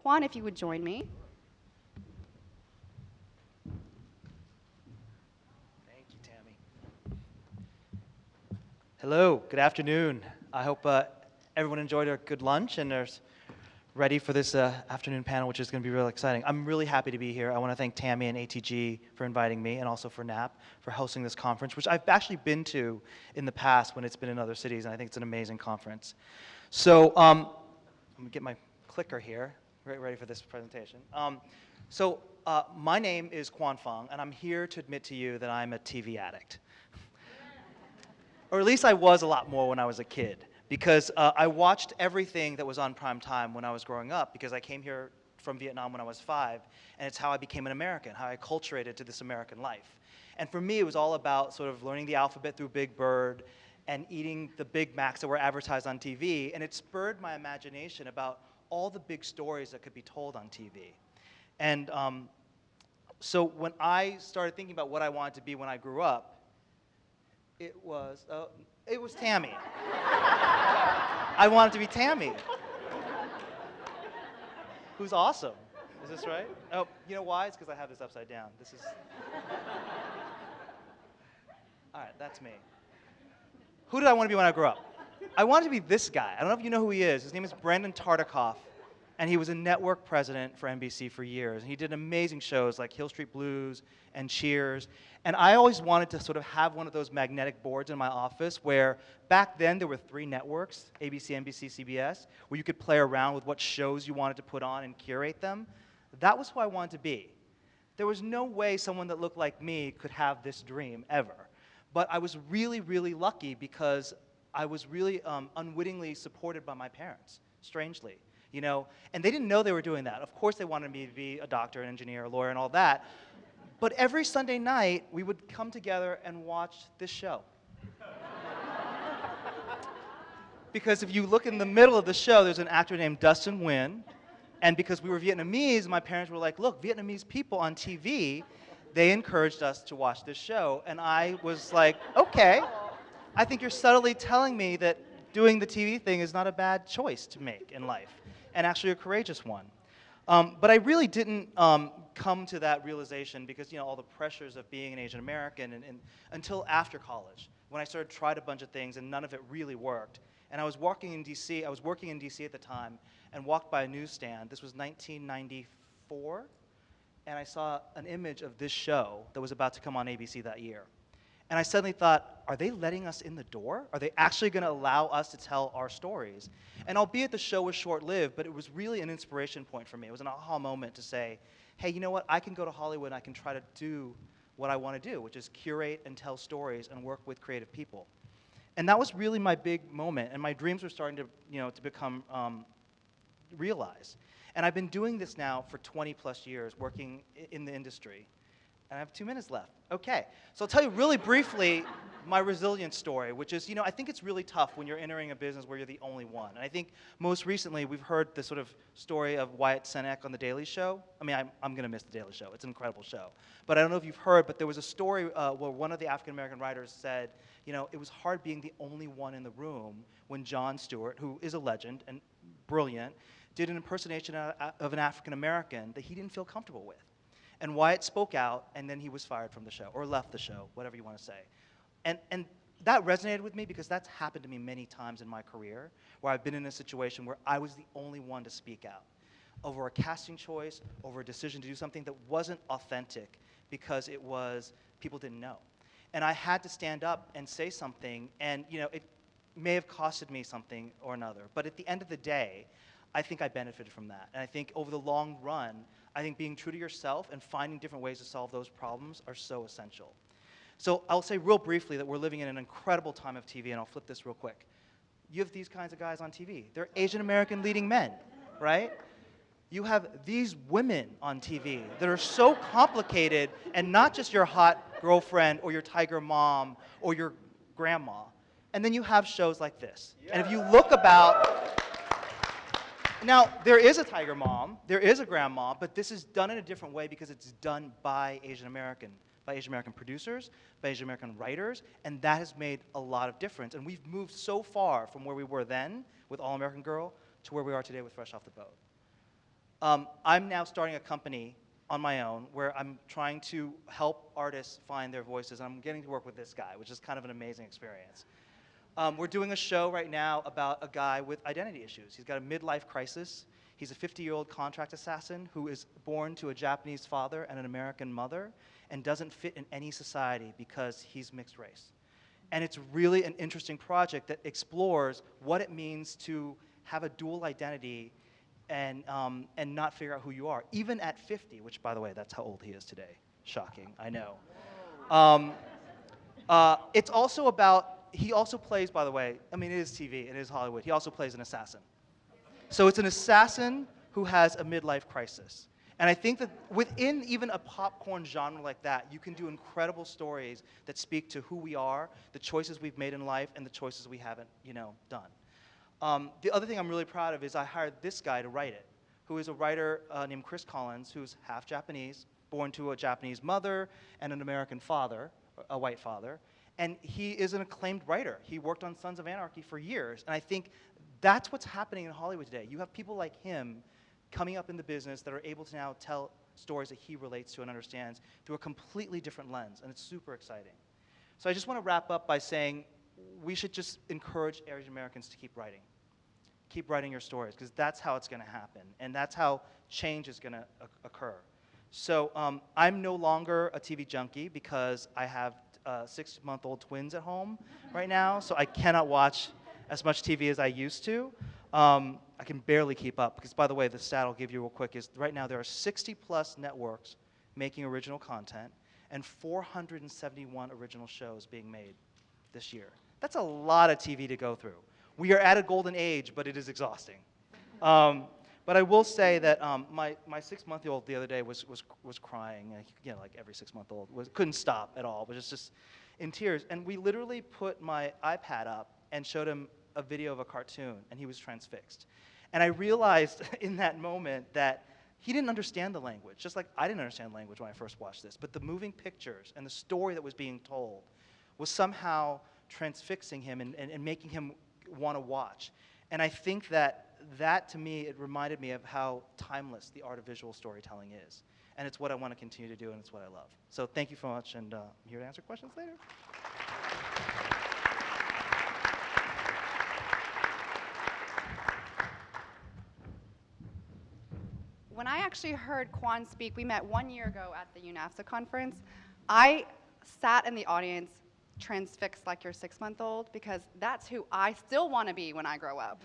Quan, if you would join me. Thank you, Tammy. Hello, good afternoon. I hope everyone enjoyed a good lunch and is ready for this afternoon panel, which is going to be really exciting. I'm really happy to be here. I want to thank Tammy and ATG for inviting me, and also for NAP for hosting this conference, which I've actually been to in the past when it's been in other cities, and I think it's an amazing conference. So I'm going to get my clicker here, ready for this presentation. My name is Quan Phung, and I'm here to admit to you that I'm a TV addict. Or at least I was a lot more when I was a kid, because I watched everything that was on prime time when I was growing up, because I came here from Vietnam when I was 5, and it's how I became an American, how I acculturated to this American life. And for me, it was all about sort of learning the alphabet through Big Bird and eating the Big Macs that were advertised on TV, and it spurred my imagination about all the big stories that could be told on TV. And so when I started thinking about what I wanted to be when I grew up, it was Tammy. I wanted to be Tammy, who's awesome. Is this right? Oh, you know why? It's because I have this upside down. This is... All right, that's me. Who did I want to be when I grew up? I wanted to be this guy. I don't know if you know who he is. His name is Brendan Tartikoff, and he was a network president for NBC for years. And he did amazing shows like Hill Street Blues and Cheers. And I always wanted to sort of have one of those magnetic boards in my office where back then there were 3 networks, ABC, NBC, CBS, where you could play around with what shows you wanted to put on and curate them. That was who I wanted to be. There was no way someone that looked like me could have this dream ever. But I was really, really lucky because I was really unwittingly supported by my parents, strangely. You know, and they didn't know they were doing that. Of course they wanted me to be a doctor, an engineer, a lawyer, and all that. But every Sunday night, we would come together and watch this show. Because if you look in the middle of the show, there's an actor named Dustin Nguyen. And because we were Vietnamese, my parents were like, look, Vietnamese people on TV, they encouraged us to watch this show. And I was like, okay, I think you're subtly telling me that doing the TV thing is not a bad choice to make in life, and actually a courageous one. But I really didn't come to that realization because, you know, all the pressures of being an Asian American and until after college, when I started tried a bunch of things and none of it really worked. And I was working in DC at the time, and walked by a newsstand. This was 1994, and I saw an image of this show that was about to come on ABC that year. And I suddenly thought, are they letting us in the door? Are they actually going to allow us to tell our stories? And albeit the show was short-lived, but it was really an inspiration point for me. It was an aha moment to say, hey, you know what? I can go to Hollywood and I can try to do what I want to do, which is curate and tell stories and work with creative people. And that was really my big moment, and my dreams were starting to, you know, to become realized. And I've been doing this now for 20+ years, working in the industry. And I have 2 minutes left. Okay, so I'll tell you really briefly my resilience story, which is, you know, I think it's really tough when you're entering a business where you're the only one. And I think most recently we've heard the sort of story of Wyatt Cenac on The Daily Show. I mean, I'm going to miss The Daily Show. It's an incredible show. But I don't know if you've heard, but there was a story where one of the African-American writers said, you know, it was hard being the only one in the room when Jon Stewart, who is a legend and brilliant, did an impersonation of an African-American that he didn't feel comfortable with. And Wyatt spoke out, and then he was fired from the show, or left the show, whatever you want to say. And that resonated with me because that's happened to me many times in my career, where I've been in a situation where I was the only one to speak out over a casting choice, over a decision to do something that wasn't authentic because it was, people didn't know. And I had to stand up and say something, and you know, it may have costed me something or another, but at the end of the day, I think I benefited from that. And I think over the long run, I think being true to yourself and finding different ways to solve those problems are so essential. So I'll say real briefly that we're living in an incredible time of TV, and I'll flip this real quick. You have these kinds of guys on TV. They're Asian American leading men, right? You have these women on TV that are so complicated, and not just your hot girlfriend or your tiger mom or your grandma. And then you have shows like this. Yeah. And if you look about, now there is a tiger mom, there is a grandma, but this is done in a different way because it's done by Asian American producers, by Asian American writers, and that has made a lot of difference. And we've moved so far from where we were then with All American Girl to where we are today with Fresh Off the Boat. I'm now starting a company on my own where I'm trying to help artists find their voices. And I'm getting to work with this guy, which is kind of an amazing experience. We're doing a show right now about a guy with identity issues. He's got a midlife crisis. He's a 50-year-old contract assassin who is born to a Japanese father and an American mother and doesn't fit in any society because he's mixed race. And it's really an interesting project that explores what it means to have a dual identity and not figure out who you are, even at 50, which, by the way, that's how old he is today. Shocking, I know. It's also about, he also plays, by the way, I mean, it is TV, it is Hollywood, he also plays an assassin. So it's an assassin who has a midlife crisis. And I think that within even a popcorn genre like that, you can do incredible stories that speak to who we are, the choices we've made in life, and the choices we haven't, done. The other thing I'm really proud of is I hired this guy to write it, who is a writer named Chris Collins, who's half Japanese, born to a Japanese mother and an American father, a white father. And he is an acclaimed writer. He worked on Sons of Anarchy for years. And I think that's what's happening in Hollywood today. You have people like him coming up in the business that are able to now tell stories that he relates to and understands through a completely different lens. And it's super exciting. So I just want to wrap up by saying we should just encourage Asian Americans to keep writing. Keep writing your stories, because that's how it's going to happen. And that's how change is going to occur. So I'm no longer a TV junkie because I have 6-month-old twins at home right now, so I cannot watch as much TV as I used to. I can barely keep up, because, by the way, the stat I'll give you real quick is right now there are 60-plus networks making original content and 471 original shows being made this year. That's a lot of TV to go through. We are at a golden age, but it is exhausting. But I will say that my 6-month-old the other day was crying, like every 6-month-old, couldn't stop at all, but just in tears. And we literally put my iPad up and showed him a video of a cartoon, and he was transfixed. And I realized in that moment that he didn't understand the language, just like I didn't understand language when I first watched this. But the moving pictures and the story that was being told was somehow transfixing him and making him want to watch. And I think that to me, it reminded me of how timeless the art of visual storytelling is. And it's what I want to continue to do, and it's what I love. So thank you so much, and I'm here to answer questions later. When I actually heard Quan speak, we met 1 year ago at the UNAFSA conference. I sat in the audience transfixed like your 6-month-old, because that's who I still want to be when I grow up.